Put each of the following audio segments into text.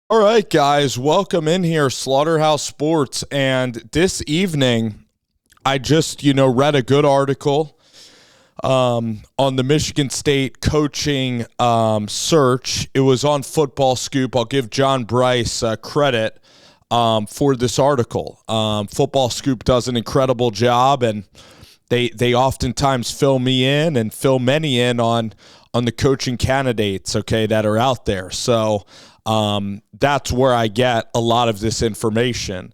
All right, guys, welcome in here, Slaughterhouse Sports. And this evening, I just, read a good article on the Michigan State coaching search. It was on Football Scoop. I'll give John Bryce credit for this article. Football Scoop does an incredible job, and they oftentimes fill me in and fill many in on the coaching candidates, that are out there. So that's where I get a lot of this information.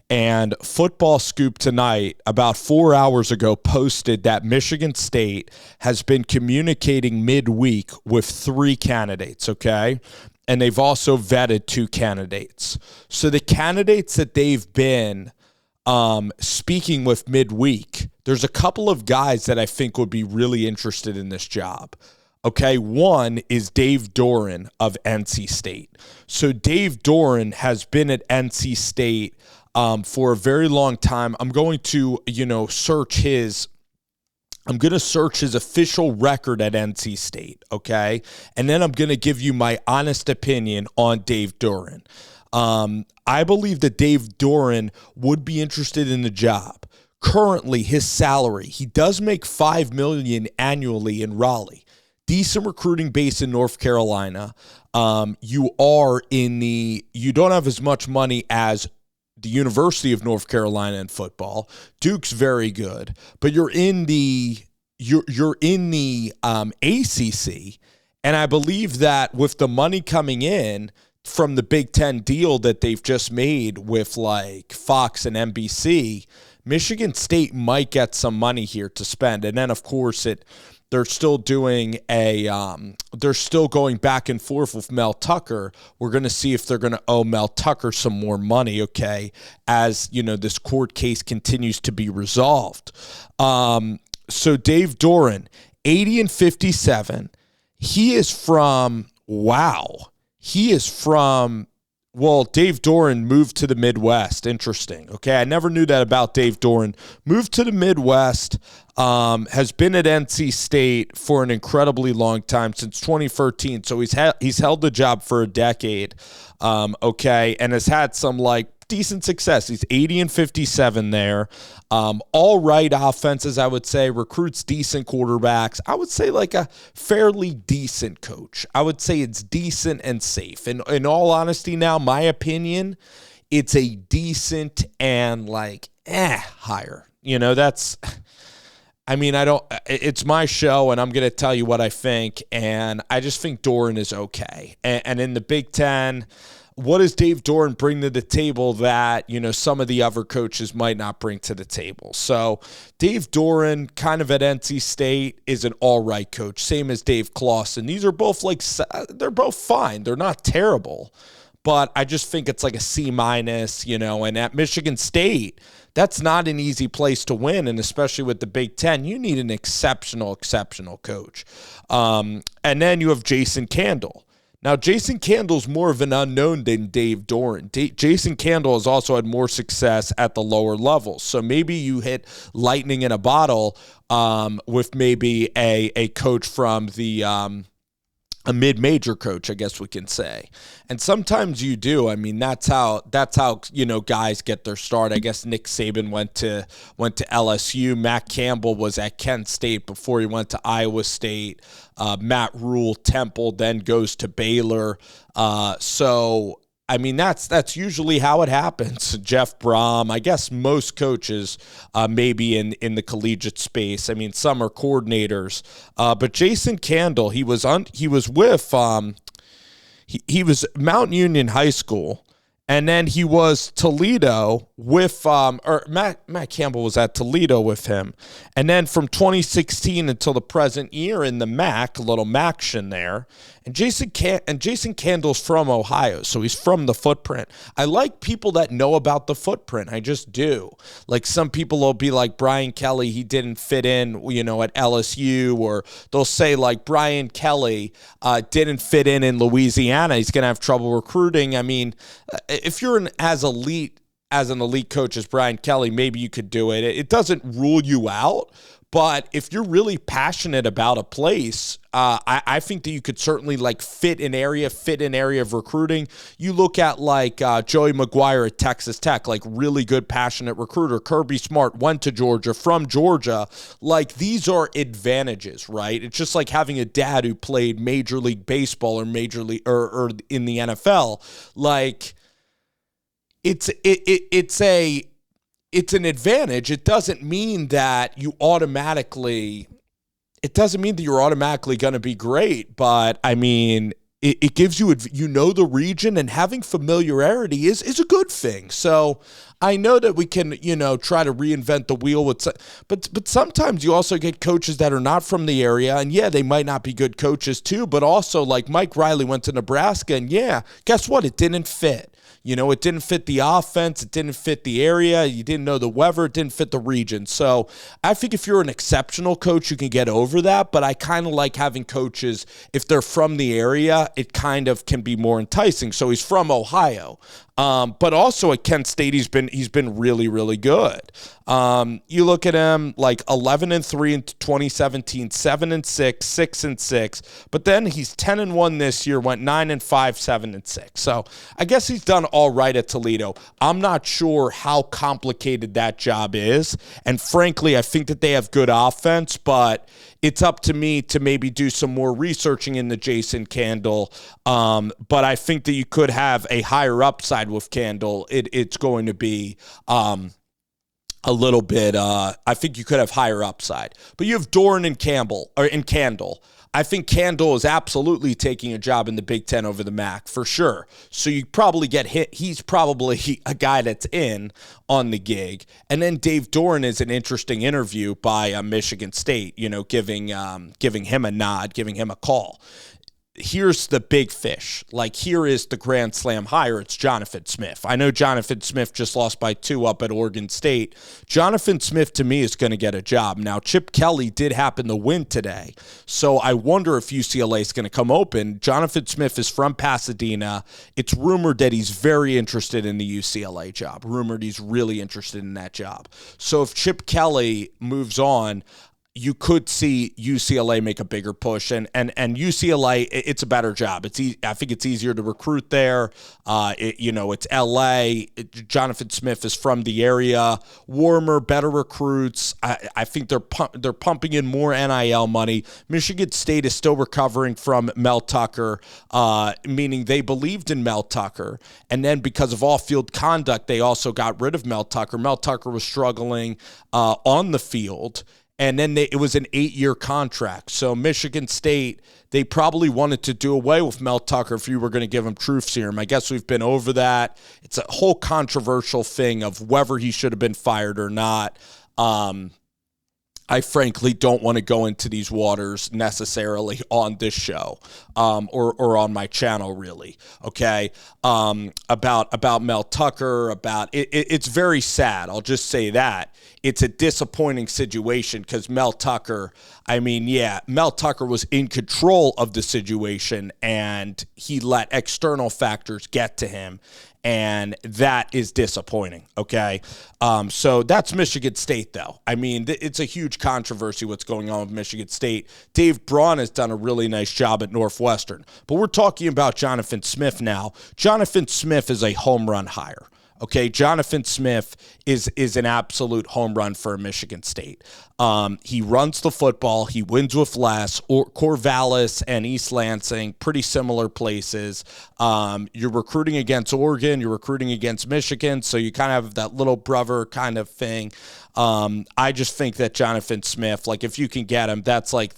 And Football Scoop tonight, about 4 hours ago, posted that Michigan State has been communicating midweek with 3 candidates, And they've also vetted 2 candidates. So the candidates that they've been speaking with midweek, there's a couple of guys that I think would be really interested in this job. One is Dave Doran of NC State. So Dave Doran has been at NC State for a very long time. I'm going to, search his official record at NC State, And then I'm going to give you my honest opinion on Dave Doran. I believe that Dave Doran would be interested in the job. Currently, his salary, he does make $5 million annually in Raleigh. Decent recruiting base in North Carolina. You don't have as much money as the University of North Carolina in football. Duke's very good, but you're in the ACC, and I believe that with the money coming in from the Big Ten deal that they've just made with like Fox and NBC, Michigan State might get some money here to spend, and then of course they're still doing they're still going back and forth with Mel Tucker. We're going to see if they're going to owe Mel Tucker some more money, as, this court case continues to be resolved. So Dave Doran, 80 and 57. Dave Doran moved to the Midwest. Interesting. I never knew that about Dave Doran. Moved to the Midwest, has been at NC State for an incredibly long time, since 2013. So he's held the job for a decade, and has had some decent success. He's 80 and 57 there. All right offenses, I would say. Recruits decent quarterbacks. I would say a fairly decent coach. I would say it's decent and safe. And in all honesty now, my opinion, it's a decent and hire. It's my show, and I'm going to tell you what I think, and I just think Doran is okay. And in the Big Ten, what does Dave Doran bring to the table that, some of the other coaches might not bring to the table? So Dave Doran, kind of at NC State, is an all right coach, same as Dave Clawson. These are both they're both fine. They're not terrible, but I just think it's a C-, and at Michigan State, that's not an easy place to win, and especially with the Big Ten, you need an exceptional coach. And then you have Jason Candle. Now, Jason Candle's more of an unknown than Dave Doran. Jason Candle has also had more success at the lower levels. So maybe you hit lightning in a bottle with maybe a coach from a mid-major coach, I guess we can say. And sometimes you do. That's how guys get their start. I guess Nick Saban went to LSU. Matt Campbell was at Kent State before he went to Iowa State. Matt Rule, Temple, then goes to Baylor. That's usually how it happens. Jeff Brom, I guess most coaches maybe in the collegiate space. Some are coordinators. But Jason Candle, he was with he was Mount Union High School, and then he was Toledo with Matt Campbell was at Toledo with him. And then from 2016 until the present year in the MAC, a little MACtion there. And Jason Candle's from Ohio, so he's from the footprint. I like people that know about the footprint. I just do. Some people will be like Brian Kelly, he didn't fit in, at LSU, or they'll say Brian Kelly didn't fit in Louisiana. He's going to have trouble recruiting. If you're as elite as an elite coach as Brian Kelly, maybe you could do it. It doesn't rule you out, but if you're really passionate about a place, I think that you could certainly like fit an area of recruiting. You look at like Joey McGuire at Texas Tech, like really good, passionate recruiter. Kirby Smart went to Georgia, from Georgia. Like these are advantages, right? It's just like having a dad who played Major League Baseball or Major League or in the NFL. Like it's an advantage. It doesn't mean that you're automatically going to be great, but I mean, it gives you, the region, and having familiarity is a good thing. So I know that we can, try to reinvent the wheel but sometimes you also get coaches that are not from the area, and yeah, they might not be good coaches too, but also like Mike Riley went to Nebraska, and yeah, guess what? It didn't fit. It didn't fit the offense. It didn't fit the area. You didn't know the weather. It didn't fit the region. So I think if you're an exceptional coach, you can get over that. But I kind of like having coaches, if they're from the area, it kind of can be more enticing. So he's from Ohio. But also at Kent State, he's been really, really good. You look at him like 11-3 in 2017, 7-6, 6-6. But then he's 10-1 this year, went 9-5, 7-6. So I guess he's done all right at Toledo. I'm not sure how complicated that job is. And frankly, I think that they have good offense, but it's up to me to maybe do some more researching into Jason Candle. But I think that you could have a higher upside with Candle. It's going to be a little bit, I think you could have higher upside. But you have Doran and Candle. I think Candle is absolutely taking a job in the Big Ten over the MAC, for sure. So you probably get hit. He's probably a guy that's in on the gig. And then Dave Doran is an interesting interview by Michigan State, giving him a nod, giving him a call. Here's the big fish. Like, here is the Grand Slam hire. It's Jonathan Smith. I know Jonathan Smith just lost by 2 up at Oregon State. Jonathan Smith, to me, is going to get a job. Now, Chip Kelly did happen to win today, so I wonder if UCLA is going to come open. Jonathan Smith is from Pasadena. It's rumored that he's very interested in the UCLA job. Rumored he's really interested in that job. So if Chip Kelly moves on, you could see UCLA make a bigger push, and UCLA, it's a better job. I think it's easier to recruit there. It's LA. Jonathan Smith is from the area. Warmer, better recruits. I think they're pumping in more NIL money. Michigan State is still recovering from Mel Tucker, meaning they believed in Mel Tucker, and then because of off-field conduct, they also got rid of Mel Tucker. Mel Tucker was struggling on the field. And then it was an 8-year contract. So Michigan State, they probably wanted to do away with Mel Tucker if you were going to give him truth serum. I guess we've been over that. It's a whole controversial thing of whether he should have been fired or not. I frankly don't want to go into these waters necessarily on this show or on my channel, really, okay, about Mel Tucker, it's very sad. I'll just say that. It's a disappointing situation because Mel Tucker, Mel Tucker was in control of the situation and he let external factors get to him. And that is disappointing, okay? So that's Michigan State, though. It's a huge controversy what's going on with Michigan State. Dave Braun has done a really nice job at Northwestern. But we're talking about Jonathan Smith now. Jonathan Smith is a home run hire. Okay, Jonathan Smith is an absolute home run for Michigan State. He runs the football. He wins with less. Corvallis and East Lansing, pretty similar places. You're recruiting against Oregon. You're recruiting against Michigan. So you kind of have that little brother kind of thing. I just think that Jonathan Smith, like if you can get him, that's like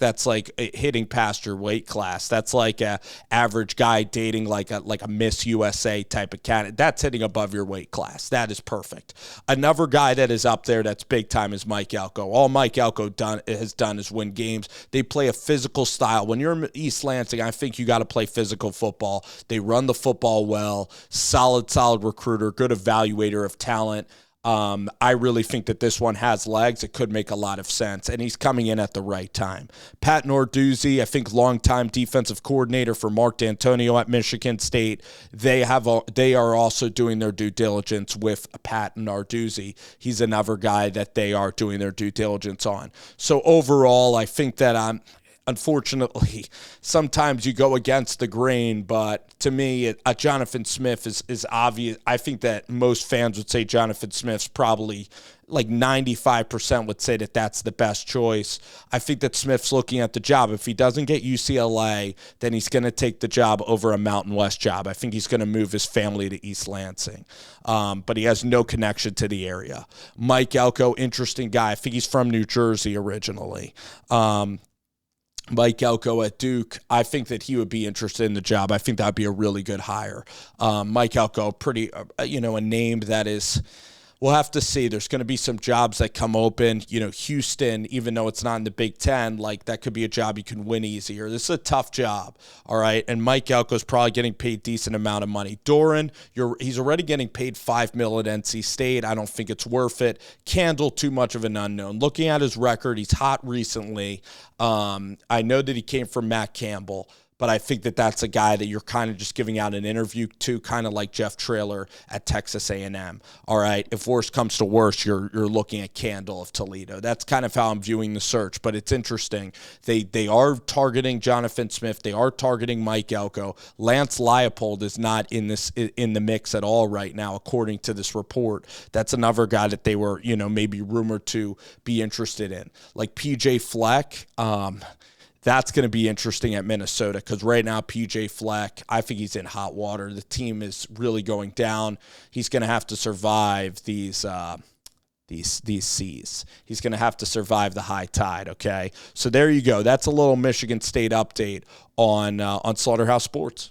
hitting past your weight class. That's like a average guy dating like a Miss USA type of candidate. That's hitting above your weight class. That is perfect. Another guy that is up there that's big time is Mike Elko. All Mike Elko has done is win games. They play a physical style. When you're in East Lansing, I think you got to play physical football. They run the football well. Solid recruiter, good evaluator of talent. I really think that this one has legs. It could make a lot of sense, and he's coming in at the right time. Pat Narduzzi, I think longtime defensive coordinator for Mark D'Antonio at Michigan State. They are also doing their due diligence with Pat Narduzzi. He's another guy that they are doing their due diligence on. So overall, I think that unfortunately, sometimes you go against the grain, but to me, Jonathan Smith is obvious. I think that most fans would say Jonathan Smith's probably like 95% would say that that's the best choice. I think that Smith's looking at the job. If he doesn't get UCLA, then he's going to take the job over a Mountain West job. I think he's going to move his family to East Lansing, but he has no connection to the area. Mike Elko, interesting guy. I think he's from New Jersey originally. Mike Elko at Duke, I think that he would be interested in the job. I think that would be a really good hire. Mike Elko, pretty, a name that is, we'll have to see. There's going to be some jobs that come open. Houston, even though it's not in the Big Ten, like that could be a job you can win easier. This is a tough job, all right? And Mike Elko's probably getting paid a decent amount of money. Doran, he's already getting paid $5 million at NC State. I don't think it's worth it. Candle, too much of an unknown. Looking at his record, he's hot recently. I know that he came from Matt Campbell, but I think that that's a guy that you're kind of just giving out an interview to, kind of like Jeff Traylor at Texas A&M. All right, if worse comes to worse, you're looking at Candle of Toledo. That's kind of how I'm viewing the search, but it's interesting. They are targeting Jonathan Smith. They are targeting Mike Elko. Lance Leipold is not in the mix at all right now, according to this report. That's another guy that they were, maybe rumored to be interested in. Like PJ Fleck, that's going to be interesting at Minnesota because right now PJ Fleck, I think he's in hot water. The team is really going down. He's going to have to survive these seas. He's going to have to survive the high tide, okay? So there you go. That's a little Michigan State update on Slaughterhouse Sports.